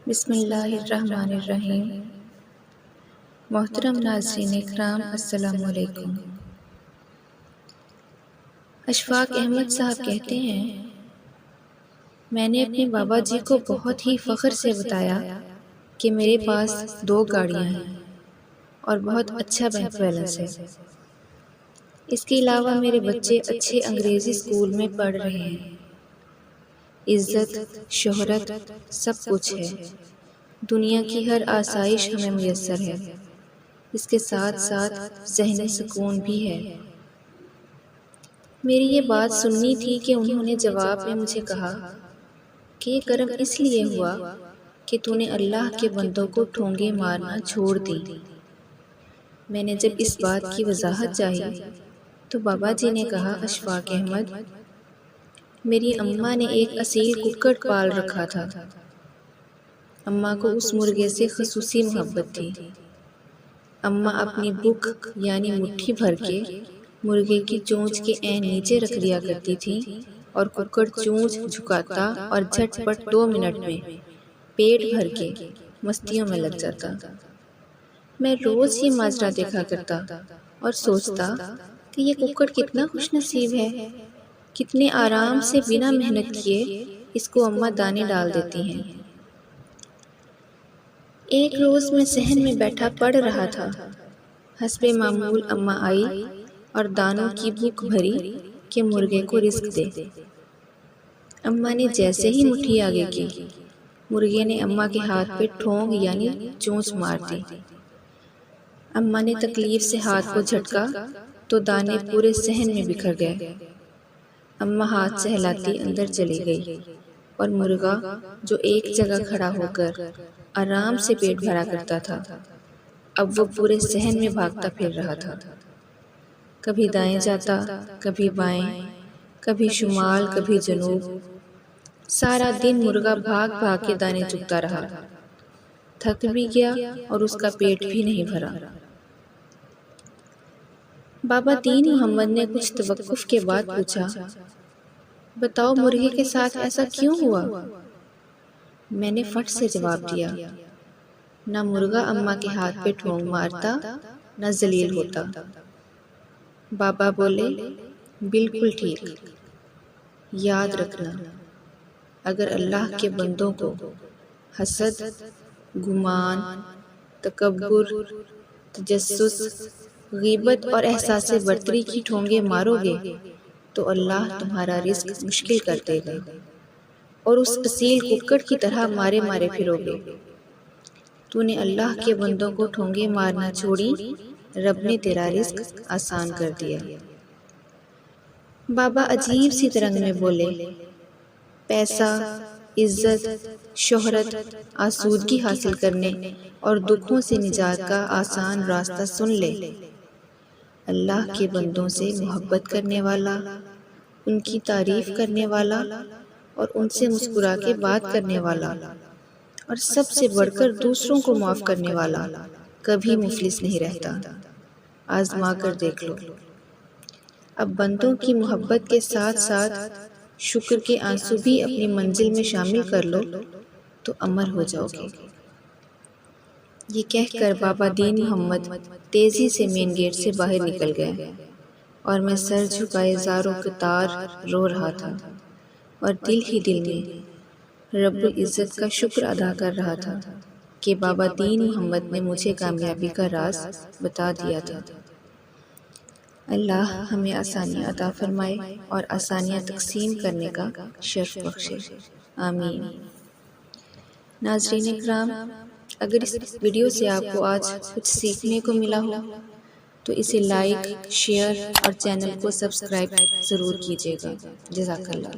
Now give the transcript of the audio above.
بسم اللہ الرحمن الرحیم۔ محترم ناظرین اکرام، السلام علیکم۔ اشفاق احمد صاحب کہتے ہیں، میں نے اپنے بابا جی کو بہت ہی فخر سے بتایا کہ میرے پاس 2 گاڑیاں ہیں اور بہت اچھا بینک بیلنس ہے۔ اس کے علاوہ میرے بچے اچھے انگریزی اسکول میں پڑھ رہے ہیں۔ عزت، شہرت، سب کچھ ہے۔ دنیا کی ہر آسائش ہمیں میسر ہے۔ اس کے ساتھ ساتھ ذہنی سکون بھی ہے۔ میری یہ بات سننی تھی کہ انہوں نے جواب میں مجھے کہا کہ یہ کرم اس لیے ہوا کہ تو نے اللہ کے بندوں کو ٹھونگے مارنا چھوڑ دی۔ میں نے جب اس بات کی وضاحت چاہی تو بابا جی نے کہا، اشفاق احمد، میری اماں نے ایک اصیل ککڑ پال رکھا تھا۔ اماں کو اس مرغے سے خصوصی محبت تھی۔ اماں اپنی بک یعنی مٹھی بھر کے مرغے کی چونچ کے عین نیچے رکھ دیا کرتی تھی اور ککڑ چونچ جھکاتا اور جھٹ پٹ 2 منٹ میں پیٹ بھر کے مستیوں میں لگ جاتا۔ میں روز یہ ماجرا دیکھا کرتا اور سوچتا کہ یہ ککڑ کتنا خوش نصیب ہے، کتنے آرام سے بنا محنت کیے اس کو اماں دانے ڈال دیتی ہیں۔ ایک روز میں صحن میں بیٹھا پڑھ رہا تھا۔ حسب معمول اماں آئی اور دانوں کی بک بھری کہ مرغے کو رزق دے۔ اماں نے جیسے ہی مٹھی آگے کی، مرغے نے اماں کے ہاتھ پہ ٹھونگ یعنی چونچ مار دی۔ اماں نے تکلیف سے ہاتھ کو جھٹکا تو دانے پورے صحن میں بکھر گئے۔ اماں ہاتھ سے ہلاتی اندر چلی گئی اور مرغا جو ایک جگہ کھڑا ہو کر آرام سے پیٹ بھرا کرتا تھا، اب وہ پورے صحن میں بھاگتا پھر رہا تھا۔ کبھی دائیں جاتا، کبھی بائیں، کبھی شمال، کبھی جنوب۔ سارا دن مرغا بھاگ بھاگ کے دانے چگتا رہا، تھک بھی گیا اور اس کا پیٹ بھی نہیں بھرا۔ بابا دین محمد نے کچھ توقف کے بعد پوچھا، بتاؤ مرغے کے ساتھ ایسا کیوں ہوا؟ میں نے فٹ سے جواب دیا، نہ مرغا اماں کے ہاتھ پہ ٹھونگ مارتا، نہ ذلیل ہوتا۔ بابا بولے، بالکل ٹھیک۔ یاد رکھنا، اگر اللہ کے بندوں کو حسد، گمان، تکبر، تجسس، غیبت اور احساس برتری کی ٹھونگے مارو گے تو اللہ تمہارا رزق مشکل کر دے گا اور اس اصیل ککڑ کی طرح مارے مارے پھرو گے۔ تو نے اللہ کے بندوں کو ٹھونگے مارنا چھوڑی، رب نے تیرا رزق آسان کر دیا۔ بابا عجیب سی ترنگ میں بولے، پیسہ، عزت، شہرت، آسودگی حاصل کرنے اور دکھوں سے نجات کا آسان راستہ سن لے۔ اللہ کے بندوں سے محبت کرنے والا، ان کی تعریف کرنے والا اور ان سے مسکرا کے بات کرنے والا اور سب سے بڑھ کر دوسروں کو معاف کرنے والا کبھی مفلس نہیں رہتا۔ آزما کر دیکھ لو۔ اب بندوں کی محبت کے ساتھ ساتھ شکر کے آنسو بھی اپنی منزل میں شامل کر لو تو امر ہو جاؤ گے۔ یہ کہہ کر بابا دین محمد تیزی سے مین گیٹ سے باہر نکل گئے اور میں سر جھکائے زاروں قطار رو رہا تھا اور دل ہی دل میں رب العزت کا شکر ادا کر رہا تھا کہ بابا دین محمد نے مجھے کامیابی کا راز بتا دیا تھا۔ اللہ ہمیں آسانیاں عطا فرمائے اور آسانیاں تقسیم کرنے کا شرف بخشے، آمین۔ ناظرین اکرام، اگر اس ویڈیو سے آپ کو آج کچھ سیکھنے کو ملا ہو تو اسے لائک، شیئر اور چینل کو سبسکرائب ضرور کیجیے گا۔ جزاک اللہ۔